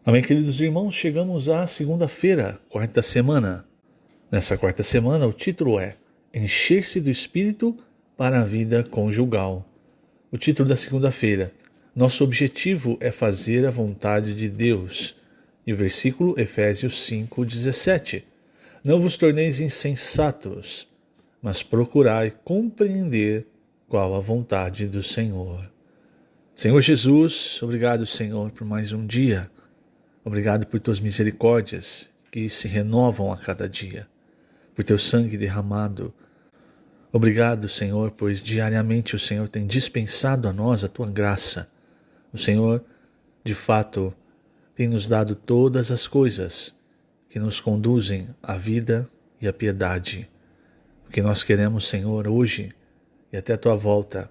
Amém, queridos irmãos, chegamos à segunda-feira, quarta semana. Nessa quarta semana, o título é Encher-se do Espírito para a Vida Conjugal. O título da segunda-feira, nosso objetivo é fazer a vontade de Deus. E o versículo, Efésios 5:17. Não vos torneis insensatos, mas procurai compreender qual a vontade do Senhor. Senhor Jesus, obrigado, Senhor, por mais um dia. Obrigado por tuas misericórdias que se renovam a cada dia, por teu sangue derramado. Obrigado, Senhor, pois diariamente o Senhor tem dispensado a nós a tua graça. O Senhor, de fato, tem nos dado todas as coisas que nos conduzem à vida e à piedade. O que nós queremos, Senhor, hoje e até a tua volta,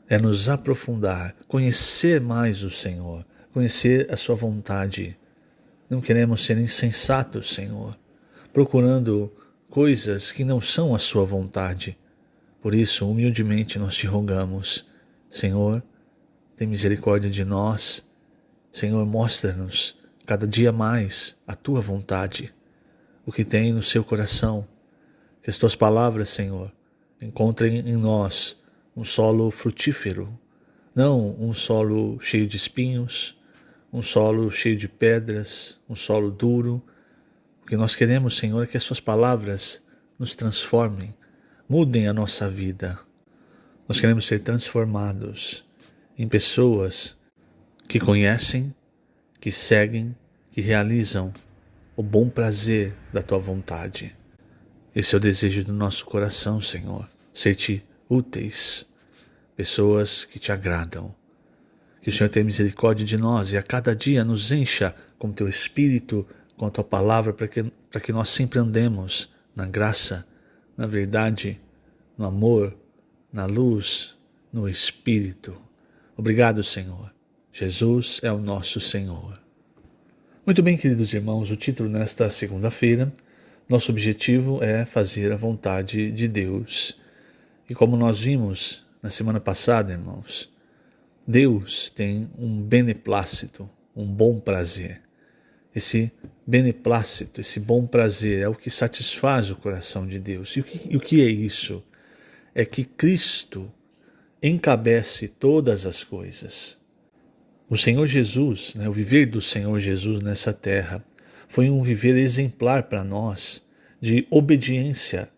é nos aprofundar, conhecer mais o Senhor, conhecer a sua vontade. Não queremos ser insensatos, Senhor, procurando coisas que não são a sua vontade. Por isso, humildemente nós te rogamos, Senhor, tem misericórdia de nós. Senhor, mostra-nos cada dia mais a tua vontade, o que tem no seu coração. Que as tuas palavras, Senhor, encontrem em nós um solo frutífero, não um solo cheio de espinhos, um solo cheio de pedras, um solo duro. O que nós queremos, Senhor, é que as suas palavras nos transformem, mudem a nossa vida. Nós queremos ser transformados em pessoas que conhecem, que seguem, que realizam o bom prazer da tua vontade. Esse é o desejo do nosso coração, Senhor, ser-te úteis, pessoas que te agradam. Que o Senhor tenha misericórdia de nós e a cada dia nos encha com teu Espírito, com a tua palavra, para que nós sempre andemos na graça, na verdade, no amor, na luz, no Espírito. Obrigado, Senhor. Jesus é o nosso Senhor. Muito bem, queridos irmãos, o título nesta segunda-feira, nosso objetivo é fazer a vontade de Deus. E como nós vimos na semana passada, irmãos, Deus tem um beneplácito, um bom prazer. Esse beneplácito, esse bom prazer é o que satisfaz o coração de Deus. E o que é isso? É que Cristo encabece todas as coisas. O Senhor Jesus, o viver do Senhor Jesus nessa terra, foi um viver exemplar para nós, de obediência,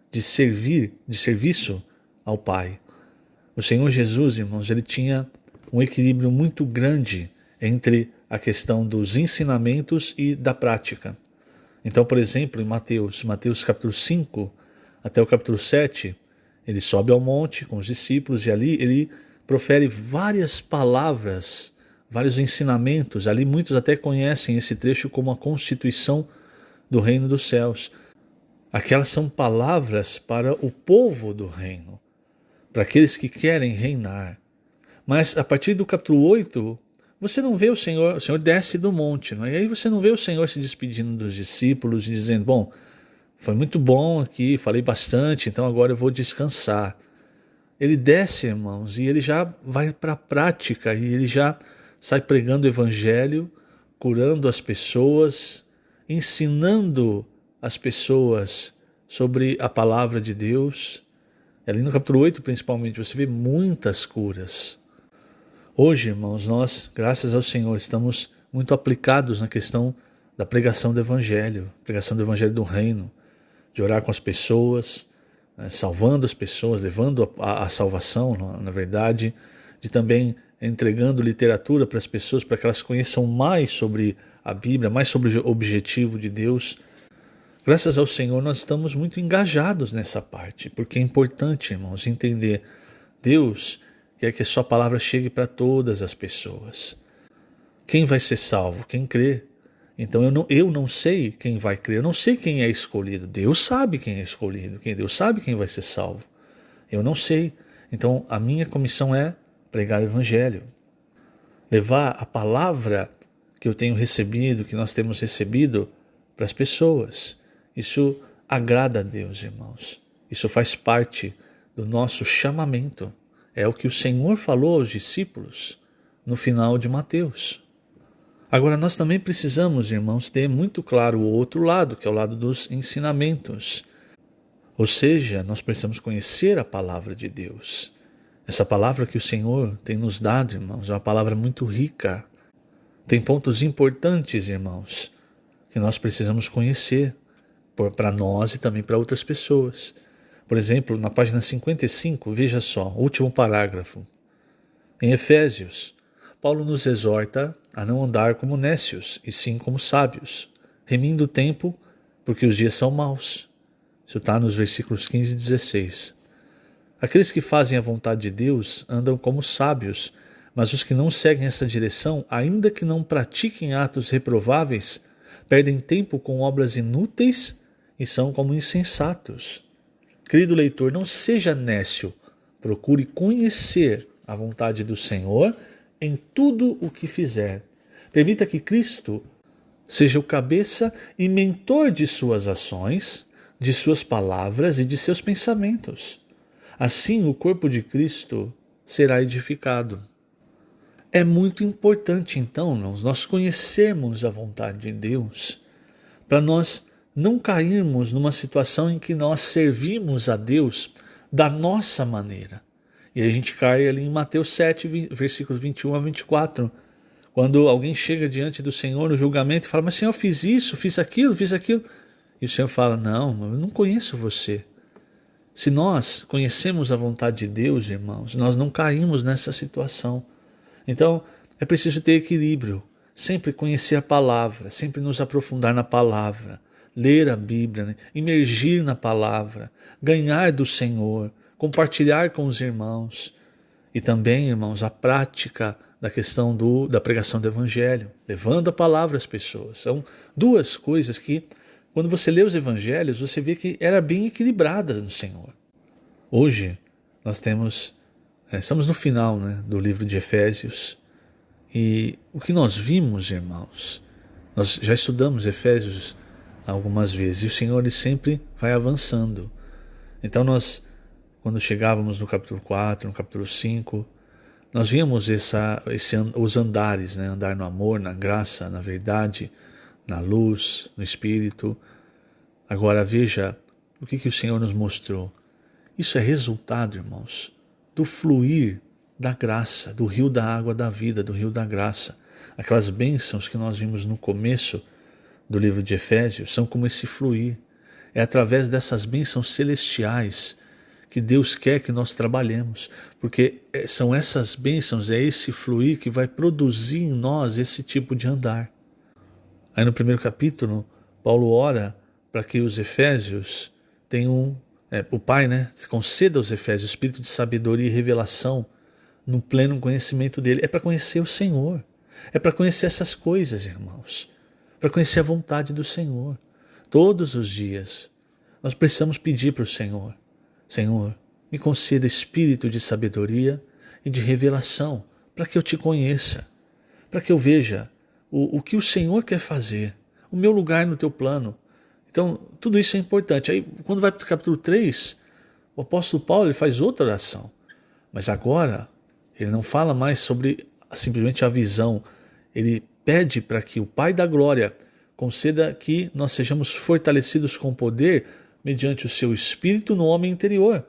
de serviço ao Pai. O Senhor Jesus, irmãos, ele tinha um equilíbrio muito grande entre a questão dos ensinamentos e da prática. Então, por exemplo, em Mateus capítulo 5 até o capítulo 7, ele sobe ao monte com os discípulos e ali ele profere várias palavras, vários ensinamentos. Ali muitos até conhecem esse trecho como a constituição do reino dos céus. Aquelas são palavras para o povo do reino, para aqueles que querem reinar. Mas a partir do capítulo 8, você não vê o Senhor desce do monte, não é? E aí você não vê o Senhor se despedindo dos discípulos e dizendo, bom, foi muito bom aqui, falei bastante, então agora eu vou descansar. Ele desce, irmãos, e ele já vai para a prática, e ele já sai pregando o evangelho, curando as pessoas, ensinando as pessoas sobre a palavra de Deus. Ali no capítulo 8, principalmente, você vê muitas curas. Hoje, irmãos, nós, graças ao Senhor, estamos muito aplicados na questão da pregação do Evangelho do Reino, de orar com as pessoas, salvando as pessoas, levando a salvação, na verdade, de também entregando literatura para as pessoas, para que elas conheçam mais sobre a Bíblia, mais sobre o objetivo de Deus. Graças ao Senhor, nós estamos muito engajados nessa parte, porque é importante, irmãos, entender Deus quer que a sua palavra chegue para todas as pessoas. Quem vai ser salvo? Quem crê. Então eu não sei quem vai crer, eu não sei quem é escolhido. Deus sabe quem é escolhido, Deus sabe quem vai ser salvo. Eu não sei. Então a minha comissão é pregar o Evangelho. Levar a palavra que eu tenho recebido, que nós temos recebido para as pessoas. Isso agrada a Deus, irmãos. Isso faz parte do nosso chamamento. É o que o Senhor falou aos discípulos no final de Mateus. Agora, nós também precisamos, irmãos, ter muito claro o outro lado, que é o lado dos ensinamentos. Ou seja, nós precisamos conhecer a palavra de Deus. Essa palavra que o Senhor tem nos dado, irmãos, é uma palavra muito rica. Tem pontos importantes, irmãos, que nós precisamos conhecer para nós e também para outras pessoas. Por exemplo, na página 55, veja só, último parágrafo. Em Efésios, Paulo nos exorta a não andar como nécios, e sim como sábios, remindo o tempo, porque os dias são maus. Isso está nos versículos 15 e 16. Aqueles que fazem a vontade de Deus andam como sábios, mas os que não seguem essa direção, ainda que não pratiquem atos reprováveis, perdem tempo com obras inúteis e são como insensatos. Querido leitor, não seja nécio, procure conhecer a vontade do Senhor em tudo o que fizer. Permita que Cristo seja o cabeça e mentor de suas ações, de suas palavras e de seus pensamentos. Assim, o corpo de Cristo será edificado. É muito importante, então, nós conhecermos a vontade de Deus, para nós não cairmos numa situação em que nós servimos a Deus da nossa maneira. E a gente cai ali em Mateus 7, versículos 21 a 24, quando alguém chega diante do Senhor no julgamento e fala, mas Senhor, eu fiz isso, fiz aquilo. E o Senhor fala, não, eu não conheço você. Se nós conhecemos a vontade de Deus, irmãos, nós não caímos nessa situação. Então, é preciso ter equilíbrio, sempre conhecer a palavra, sempre nos aprofundar na palavra, ler a Bíblia, né? Imergir na palavra, ganhar do Senhor, compartilhar com os irmãos. E também, irmãos, a prática da questão da pregação do Evangelho, levando a palavra às pessoas. São duas coisas que, quando você lê os Evangelhos, você vê que era bem equilibrada no Senhor. Hoje, nós estamos no final, né, do livro de Efésios, e o que nós vimos, irmãos, nós já estudamos Efésios algumas vezes, e o Senhor ele sempre vai avançando. Então nós, quando chegávamos no capítulo 4, no capítulo 5, nós víamos os andares, né, andar no amor, na graça, na verdade, na luz, no Espírito. Agora veja o que o Senhor nos mostrou. Isso é resultado, irmãos, do fluir da graça, do rio da água da vida, do rio da graça. Aquelas bênçãos que nós vimos no começo do livro de Efésios são como esse fluir. É através dessas bênçãos celestiais que Deus quer que nós trabalhemos, porque são essas bênçãos, é esse fluir que vai produzir em nós esse tipo de andar. Aí no primeiro capítulo, Paulo ora para que os Efésios tenham o Pai, né, conceda aos Efésios espírito de sabedoria e revelação no pleno conhecimento dele. É para conhecer o Senhor. É para conhecer essas coisas, irmãos. Para conhecer a vontade do Senhor. Todos os dias nós precisamos pedir para o Senhor. Senhor, me conceda espírito de sabedoria e de revelação para que eu te conheça. Para que eu veja o que o Senhor quer fazer. O meu lugar no teu plano. Então, tudo isso é importante. Aí, quando vai para o capítulo 3, o apóstolo Paulo ele faz outra oração. Mas agora, ele não fala mais sobre simplesmente a visão. Ele pede para que o Pai da Glória conceda que nós sejamos fortalecidos com poder mediante o seu Espírito no homem interior.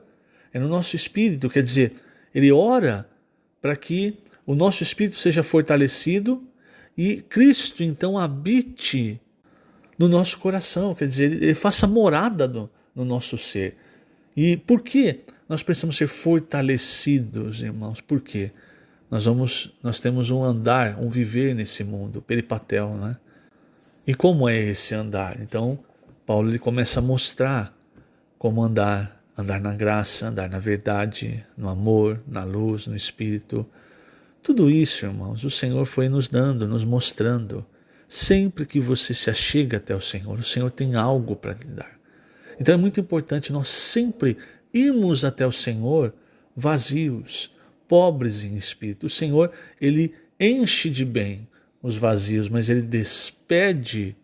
É no nosso Espírito, quer dizer, ele ora para que o nosso Espírito seja fortalecido e Cristo então habite no nosso coração, quer dizer, ele faça morada no nosso ser. E por que nós precisamos ser fortalecidos, irmãos? Por quê? Nós temos um andar, um viver nesse mundo, peripatel, né? E como é esse andar? Então, Paulo ele começa a mostrar como andar na graça, andar na verdade, no amor, na luz, no Espírito. Tudo isso, irmãos, o Senhor foi nos dando, nos mostrando. Sempre que você se achega até o Senhor tem algo para lhe dar. Então é muito importante nós sempre irmos até o Senhor vazios, pobres em espírito. O Senhor, ele enche de bem os vazios, mas ele despede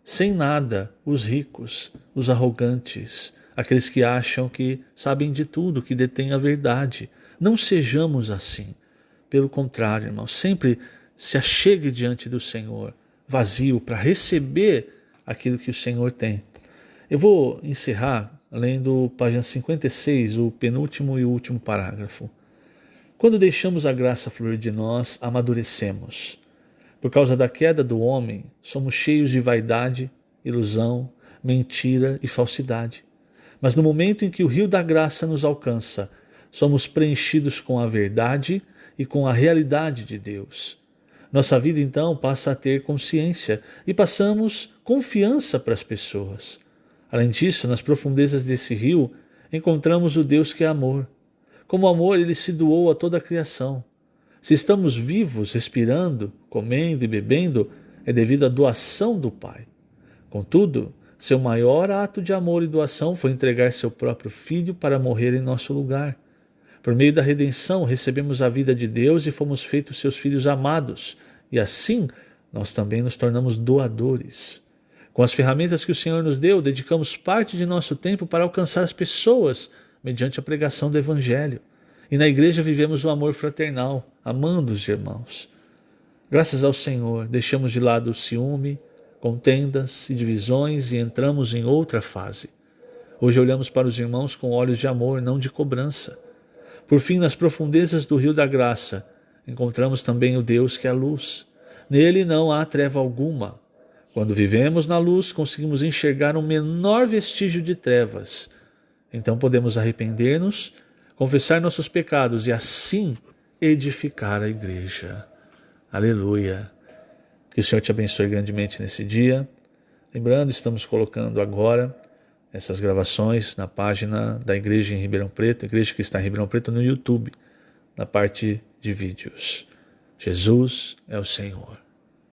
sem nada os ricos, os arrogantes, aqueles que acham que sabem de tudo, que detêm a verdade. Não sejamos assim. Pelo contrário, irmãos, sempre se achegue diante do Senhor, vazio, para receber aquilo que o Senhor tem. Eu vou encerrar lendo página 56, o penúltimo e o último parágrafo. Quando deixamos a graça fluir de nós, amadurecemos. Por causa da queda do homem, somos cheios de vaidade, ilusão, mentira e falsidade. Mas no momento em que o rio da graça nos alcança, somos preenchidos com a verdade e com a realidade de Deus. Nossa vida então passa a ter consciência e passamos confiança para as pessoas. Além disso, nas profundezas desse rio, encontramos o Deus que é amor. Como amor, ele se doou a toda a criação. Se estamos vivos, respirando, comendo e bebendo, é devido à doação do Pai. Contudo, seu maior ato de amor e doação foi entregar seu próprio Filho para morrer em nosso lugar. Por meio da redenção, recebemos a vida de Deus e fomos feitos seus filhos amados, e assim nós também nos tornamos doadores. Com as ferramentas que o Senhor nos deu, dedicamos parte de nosso tempo para alcançar as pessoas mediante a pregação do Evangelho. E na igreja vivemos o amor fraternal, amando os irmãos. Graças ao Senhor, deixamos de lado o ciúme, contendas e divisões e entramos em outra fase. Hoje olhamos para os irmãos com olhos de amor, não de cobrança. Por fim, nas profundezas do rio da graça, encontramos também o Deus que é a luz. Nele não há treva alguma. Quando vivemos na luz, conseguimos enxergar um menor vestígio de trevas. Então podemos arrepender-nos, confessar nossos pecados e assim edificar a igreja. Aleluia! Que o Senhor te abençoe grandemente nesse dia. Lembrando, estamos colocando agora essas gravações na página da igreja em Ribeirão Preto, igreja que está em Ribeirão Preto no YouTube, na parte de vídeos. Jesus é o Senhor.